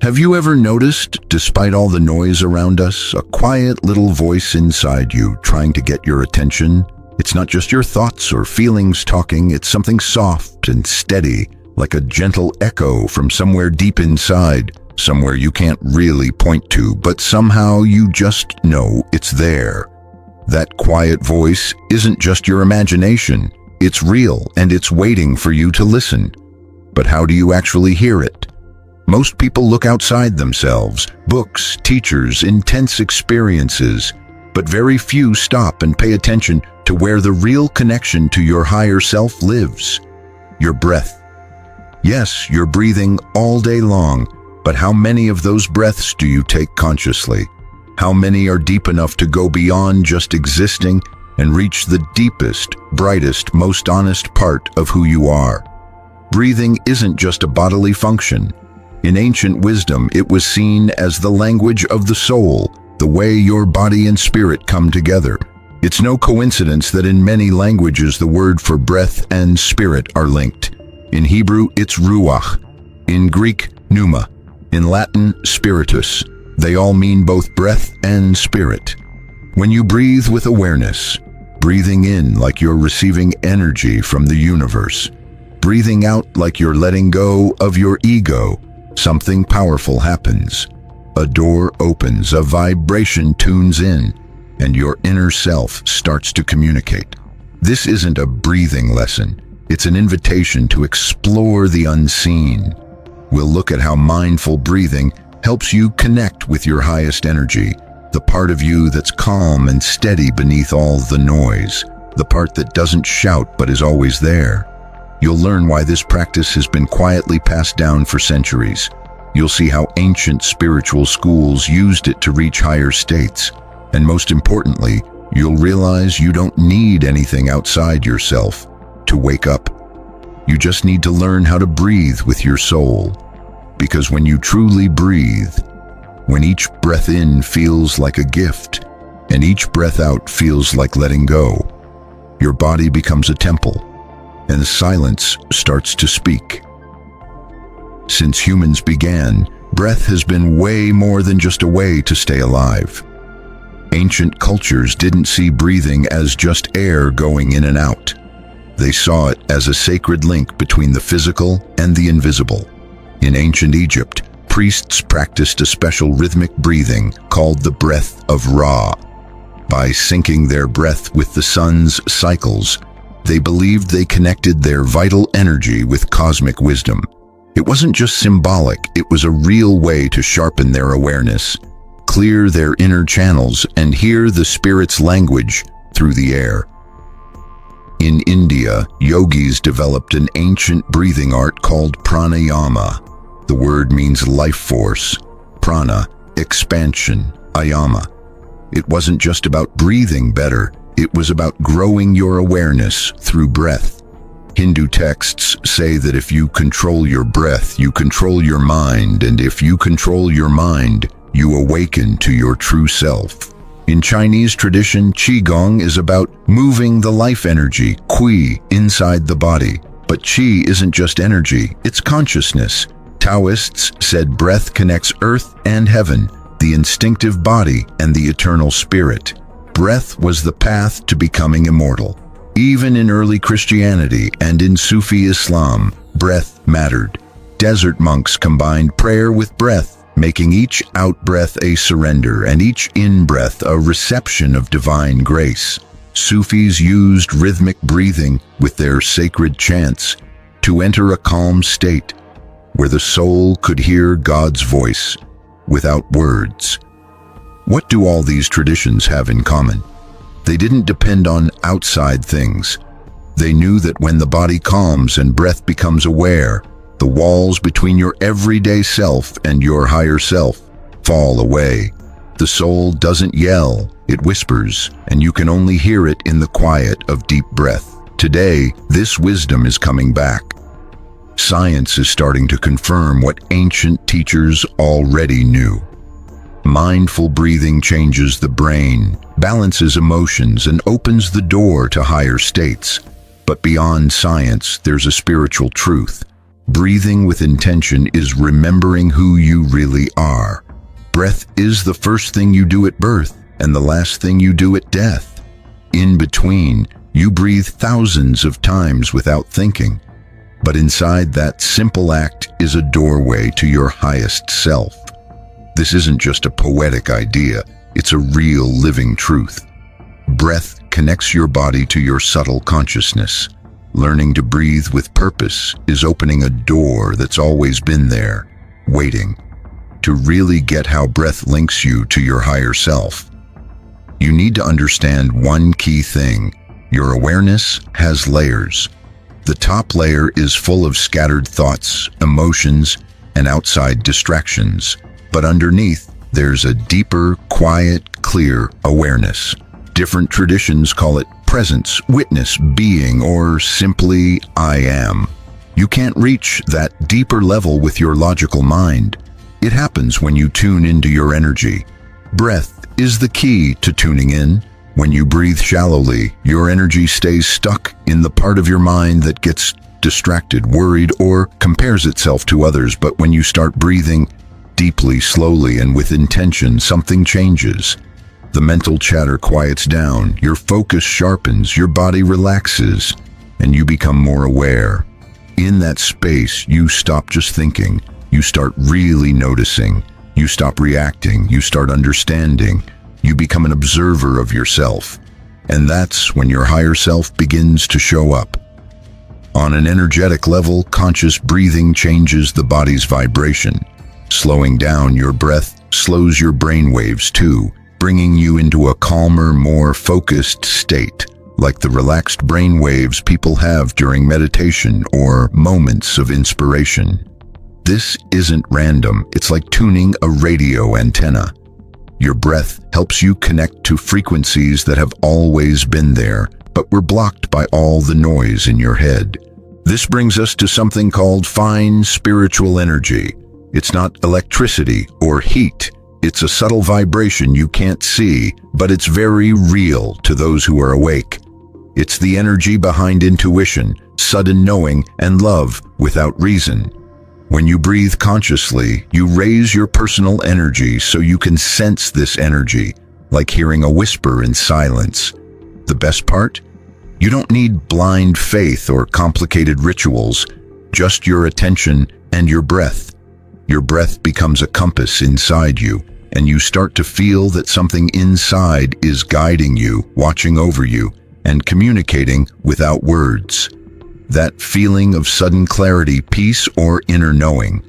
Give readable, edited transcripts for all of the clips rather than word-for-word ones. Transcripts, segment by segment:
Have you ever noticed, despite all the noise around us, a quiet little voice inside you trying to get your attention? It's not just your thoughts or feelings talking, it's something soft and steady, like a gentle echo from somewhere deep inside, somewhere you can't really point to, but somehow you just know it's there. That quiet voice isn't just your imagination, it's real and it's waiting for you to listen. But how do you actually hear it? Most people look outside themselves, books, teachers, intense experiences, but very few stop and pay attention to where the real connection to your higher self lives. Your breath. Yes, you're breathing all day long, but how many of those breaths do you take consciously? How many are deep enough to go beyond just existing and reach the deepest, brightest, most honest part of who you are? Breathing isn't just a bodily function. In ancient wisdom, it was seen as the language of the soul, the way your body and spirit come together. It's no coincidence that in many languages the word for breath and spirit are linked. In Hebrew, it's ruach. In Greek, pneuma. In Latin, spiritus. They all mean both breath and spirit. When you breathe with awareness, breathing in like you're receiving energy from the universe, breathing out like you're letting go of your ego, something powerful happens. A door opens, a vibration tunes in, and your inner self starts to communicate. This isn't a breathing lesson. It's an invitation to explore the unseen. We'll look at how mindful breathing helps you connect with your highest energy, the part of you that's calm and steady beneath all the noise, the part that doesn't shout but is always there. You'll learn why this practice has been quietly passed down for centuries. You'll see how ancient spiritual schools used it to reach higher states. And most importantly, you'll realize you don't need anything outside yourself to wake up. You just need to learn how to breathe with your soul. Because when you truly breathe, when each breath in feels like a gift, and each breath out feels like letting go, your body becomes a temple, and silence starts to speak. Since humans began, breath has been way more than just a way to stay alive. Ancient cultures didn't see breathing as just air going in and out. They saw it as a sacred link between the physical and the invisible. In ancient Egypt, priests practiced a special rhythmic breathing called the breath of Ra. By syncing their breath with the sun's cycles, they believed they connected their vital energy with cosmic wisdom. It wasn't just symbolic, it was a real way to sharpen their awareness, clear their inner channels, and hear the spirit's language through the air. In India, yogis developed an ancient breathing art called pranayama. The word means life force, prana, expansion, ayama. It wasn't just about breathing better, it was about growing your awareness through breath. Hindu texts say that if you control your breath, you control your mind, and if you control your mind, you awaken to your true self. In Chinese tradition, Qigong is about moving the life energy, qi, inside the body. But qi isn't just energy, it's consciousness. Taoists said breath connects earth and heaven, the instinctive body and the eternal spirit. Breath was the path to becoming immortal. Even in early Christianity and in Sufi Islam, breath mattered. Desert monks combined prayer with breath, making each out-breath a surrender and each in-breath a reception of divine grace. Sufis used rhythmic breathing with their sacred chants to enter a calm state where the soul could hear God's voice without words. What do all these traditions have in common? They didn't depend on outside things. They knew that when the body calms and breath becomes aware, the walls between your everyday self and your higher self fall away. The soul doesn't yell, it whispers, and you can only hear it in the quiet of deep breath. Today, this wisdom is coming back. Science is starting to confirm what ancient teachers already knew. Mindful breathing changes the brain, balances emotions, and opens the door to higher states. But beyond science, there's a spiritual truth. Breathing with intention is remembering who you really are. Breath is the first thing you do at birth and the last thing you do at death. In between, you breathe thousands of times without thinking. But inside that simple act is a doorway to your highest self. This isn't just a poetic idea, it's a real living truth. Breath connects your body to your subtle consciousness. Learning to breathe with purpose is opening a door that's always been there, waiting. To really get how breath links you to your higher self, you need to understand one key thing. Your awareness has layers. The top layer is full of scattered thoughts, emotions, and outside distractions. But underneath, there's a deeper, quiet, clear awareness. Different traditions call it presence, witness, being, or simply I am. You can't reach that deeper level with your logical mind. It happens when you tune into your energy. Breath is the key to tuning in. When you breathe shallowly, your energy stays stuck in the part of your mind that gets distracted, worried, or compares itself to others. But when you start breathing deeply, slowly, and with intention, something changes. The mental chatter quiets down, your focus sharpens, your body relaxes, and you become more aware. In that space, you stop just thinking. You start really noticing. You stop reacting. You start understanding. You become an observer of yourself. And that's when your higher self begins to show up. On an energetic level, conscious breathing changes the body's vibration. Slowing down your breath slows your brainwaves too, bringing you into a calmer, more focused state, like the relaxed brainwaves people have during meditation or moments of inspiration. This isn't random, it's like tuning a radio antenna. Your breath helps you connect to frequencies that have always been there, but were blocked by all the noise in your head. This brings us to something called fine spiritual energy. It's not electricity or heat. It's a subtle vibration you can't see, but it's very real to those who are awake. It's the energy behind intuition, sudden knowing, and love without reason. When you breathe consciously, you raise your personal energy so you can sense this energy, like hearing a whisper in silence. The best part? You don't need blind faith or complicated rituals, just your attention and your breath. Your breath becomes a compass inside you, and you start to feel that something inside is guiding you, watching over you, and communicating without words. That feeling of sudden clarity, peace, or inner knowing,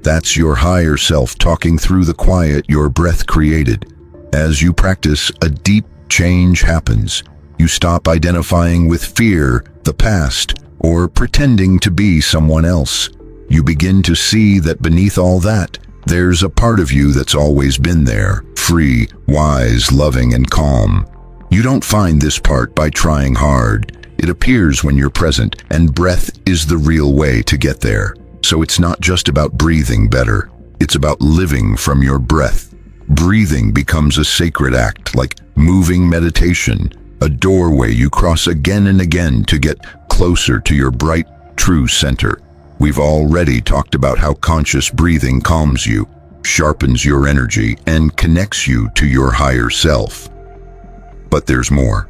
that's your higher self talking through the quiet your breath created. As you practice, a deep change happens. You stop identifying with fear, the past, or pretending to be someone else. You begin to see that beneath all that, there's a part of you that's always been there, free, wise, loving, and calm. You don't find this part by trying hard. It appears when you're present, and breath is the real way to get there. So it's not just about breathing better. It's about living from your breath. Breathing becomes a sacred act, like moving meditation, a doorway you cross again and again to get closer to your bright, true center. We've already talked about how conscious breathing calms you, sharpens your energy, and connects you to your higher self. But there's more.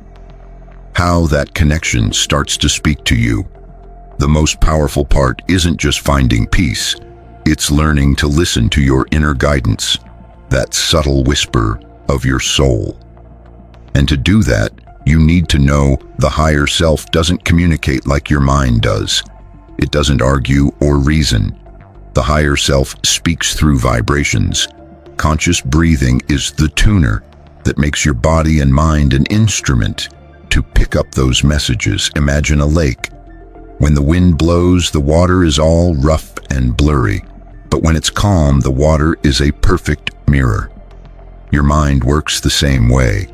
How that connection starts to speak to you. The most powerful part isn't just finding peace, it's learning to listen to your inner guidance, that subtle whisper of your soul. And to do that, you need to know the higher self doesn't communicate like your mind does. It doesn't argue or reason. The higher self speaks through vibrations. Conscious breathing is the tuner that makes your body and mind an instrument to pick up those messages. Imagine a lake. When the wind blows, the water is all rough and blurry. But when it's calm, the water is a perfect mirror. Your mind works the same way.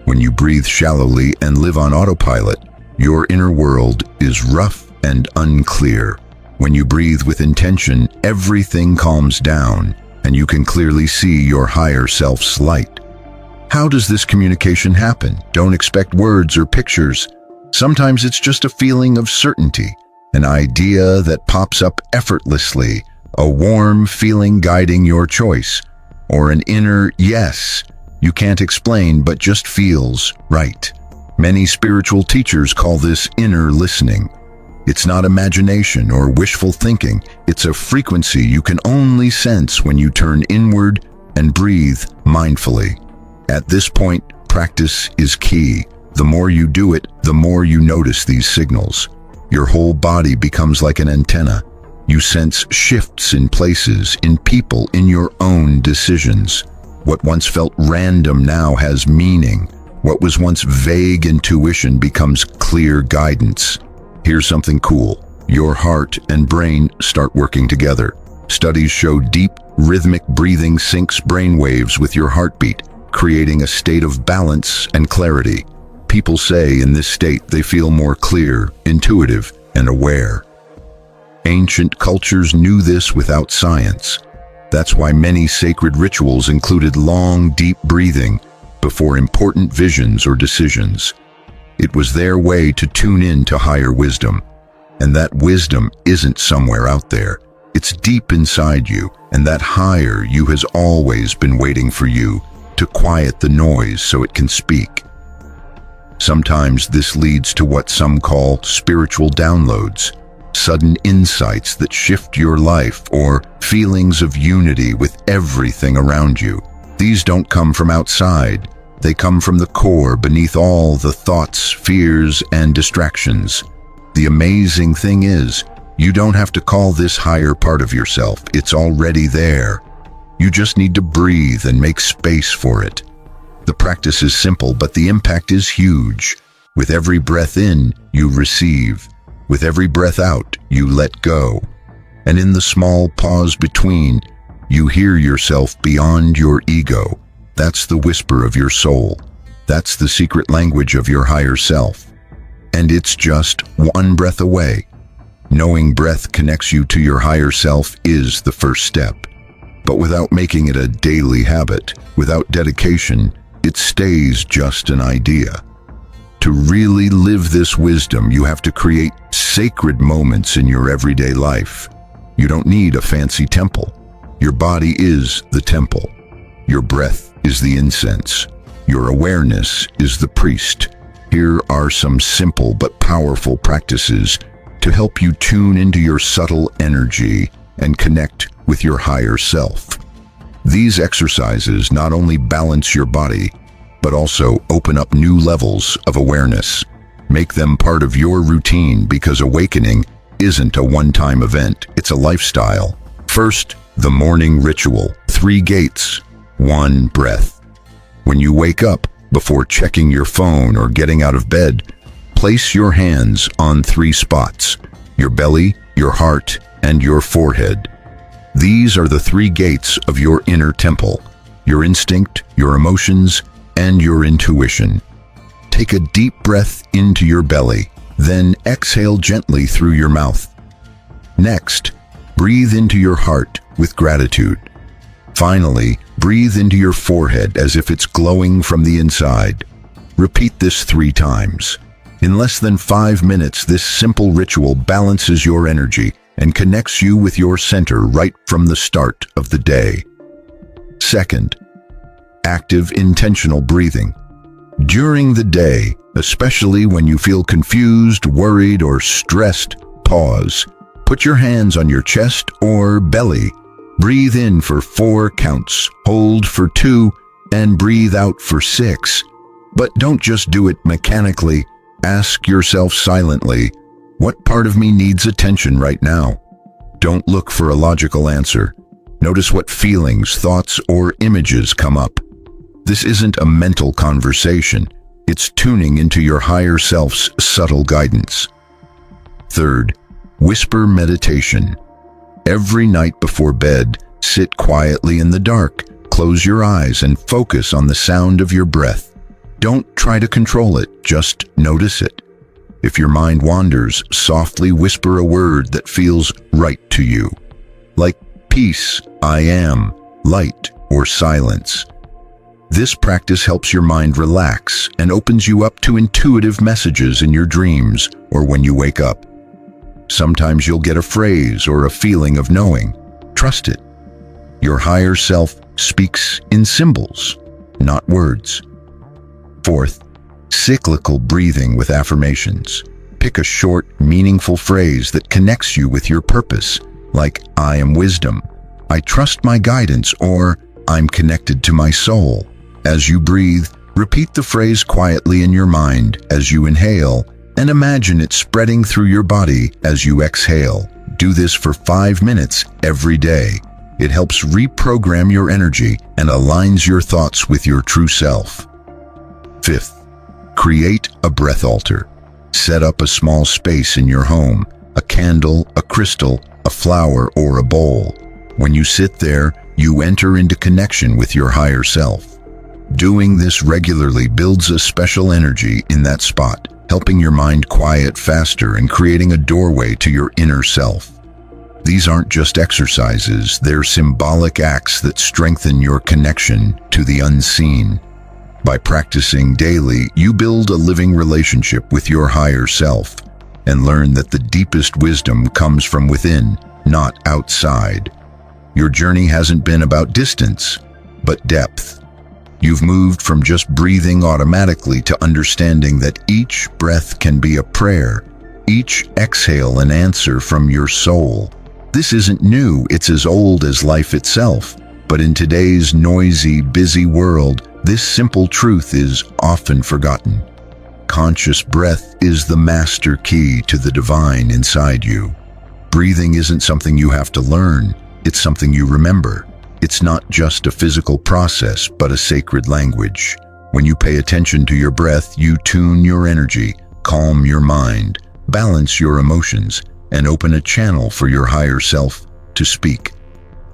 When you breathe shallowly and live on autopilot, your inner world is rough and unclear. When you breathe with intention, everything calms down, and you can clearly see your higher self's light. How does this communication happen? Don't expect words or pictures. Sometimes it's just a feeling of certainty, an idea that pops up effortlessly, a warm feeling guiding your choice, or an inner yes you can't explain but just feels right. Many spiritual teachers call this inner listening. It's not imagination or wishful thinking. It's a frequency you can only sense when you turn inward and breathe mindfully. At this point, practice is key. The more you do it, the more you notice these signals. Your whole body becomes like an antenna. You sense shifts in places, in people, in your own decisions. What once felt random now has meaning. What was once vague intuition becomes clear guidance. Here's something cool. Your heart and brain start working together. Studies show deep, rhythmic breathing syncs brainwaves with your heartbeat, creating a state of balance and clarity. People say in this state they feel more clear, intuitive, and aware. Ancient cultures knew this without science. That's why many sacred rituals included long, deep breathing before important visions or decisions. It was their way to tune in to higher wisdom. And that wisdom isn't somewhere out there. It's deep inside you, and that higher you has always been waiting for you to quiet the noise so it can speak. Sometimes this leads to what some call spiritual downloads, sudden insights that shift your life, or feelings of unity with everything around you. These don't come from outside. They come from the core, beneath all the thoughts, fears, and distractions. The amazing thing is, you don't have to call this higher part of yourself. It's already there. You just need to breathe and make space for it. The practice is simple, but the impact is huge. With every breath in, you receive. With every breath out, you let go. And in the small pause between, you hear yourself beyond your ego. That's the whisper of your soul. That's the secret language of your higher self. And it's just one breath away. Knowing breath connects you to your higher self is the first step. But without making it a daily habit, without dedication, it stays just an idea. To really live this wisdom, you have to create sacred moments in your everyday life. You don't need a fancy temple. Your body is the temple. Your breath is the incense. Your awareness is the priest. Here are some simple but powerful practices to help you tune into your subtle energy and connect with your higher self. These exercises not only balance your body, but also open up new levels of awareness. Make them part of your routine, because awakening isn't a one-time event, it's a lifestyle. First, the morning ritual. 3 gates, 1 breath. When you wake up, before checking your phone or getting out of bed, place your hands on 3 spots: your belly, your heart, and your forehead. These are the 3 gates of your inner temple: your instinct, your emotions, and your intuition. Take a deep breath into your belly, then exhale gently through your mouth. Next, breathe into your heart with gratitude. Finally, breathe into your forehead as if it's glowing from the inside. Repeat this 3 times. In less than 5 minutes, this simple ritual balances your energy and connects you with your center right from the start of the day. Second, active intentional breathing. During the day, especially when you feel confused, worried, or stressed, pause. Put your hands on your chest or belly. Breathe in for 4 counts, hold for 2, and breathe out for 6. But don't just do it mechanically. Ask yourself silently, what part of me needs attention right now? Don't look for a logical answer. Notice what feelings, thoughts, or images come up. This isn't a mental conversation. It's tuning into your higher self's subtle guidance. Third, whisper meditation. Every night before bed, sit quietly in the dark, close your eyes, and focus on the sound of your breath. Don't try to control it, just notice it. If your mind wanders, softly whisper a word that feels right to you, like peace, I am, light, or silence. This practice helps your mind relax and opens you up to intuitive messages in your dreams or when you wake up. Sometimes you'll get a phrase or a feeling of knowing. Trust it. Your higher self speaks in symbols, not words. Fourth, cyclical breathing with affirmations. Pick a short, meaningful phrase that connects you with your purpose, like "I am wisdom," "I trust my guidance," or "I'm connected to my soul." As you breathe, repeat the phrase quietly in your mind as you inhale, and imagine it spreading through your body as you exhale. Do this for 5 minutes every day. It helps reprogram your energy and aligns your thoughts with your true self. Fifth, create a breath altar. Set up a small space in your home, a candle, a crystal, a flower, or a bowl. When you sit there, you enter into connection with your higher self. Doing this regularly builds a special energy in that spot, helping your mind quiet faster and creating a doorway to your inner self. These aren't just exercises, they're symbolic acts that strengthen your connection to the unseen. By practicing daily, you build a living relationship with your higher self and learn that the deepest wisdom comes from within, not outside. Your journey hasn't been about distance, but depth. You've moved from just breathing automatically to understanding that each breath can be a prayer, each exhale an answer from your soul. This isn't new, it's as old as life itself. But in today's noisy, busy world, this simple truth is often forgotten. Conscious breath is the master key to the divine inside you. Breathing isn't something you have to learn, it's something you remember. It's not just a physical process, but a sacred language. When you pay attention to your breath, you tune your energy, calm your mind, balance your emotions, and open a channel for your higher self to speak.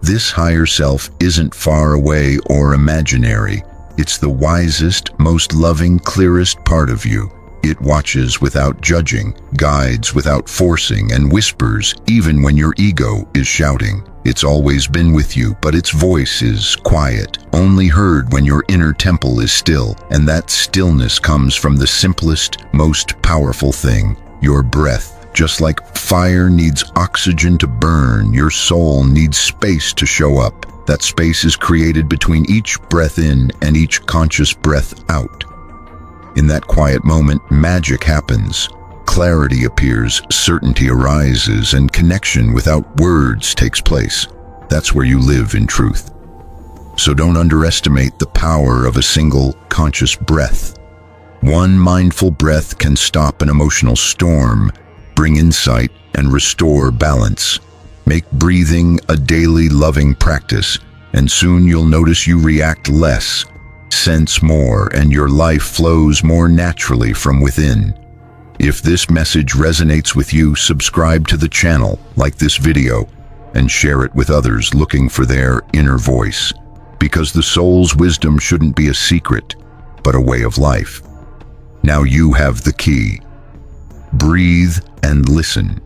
This higher self isn't far away or imaginary. It's the wisest, most loving, clearest part of you. It watches without judging, guides without forcing, and whispers even when your ego is shouting. It's always been with you, but its voice is quiet, only heard when your inner temple is still, and that stillness comes from the simplest, most powerful thing, your breath. Just like fire needs oxygen to burn, your soul needs space to show up. That space is created between each breath in and each conscious breath out. In that quiet moment, magic happens. Clarity appears, certainty arises, and connection without words takes place. That's where you live in truth. So don't underestimate the power of a single conscious breath. One mindful breath can stop an emotional storm, bring insight, and restore balance. Make breathing a daily loving practice, and soon you'll notice you react less, sense more, and your life flows more naturally from within. If this message resonates with you, subscribe to the channel, like this video, and share it with others looking for their inner voice. Because the soul's wisdom shouldn't be a secret, but a way of life. Now you have the key. Breathe and listen.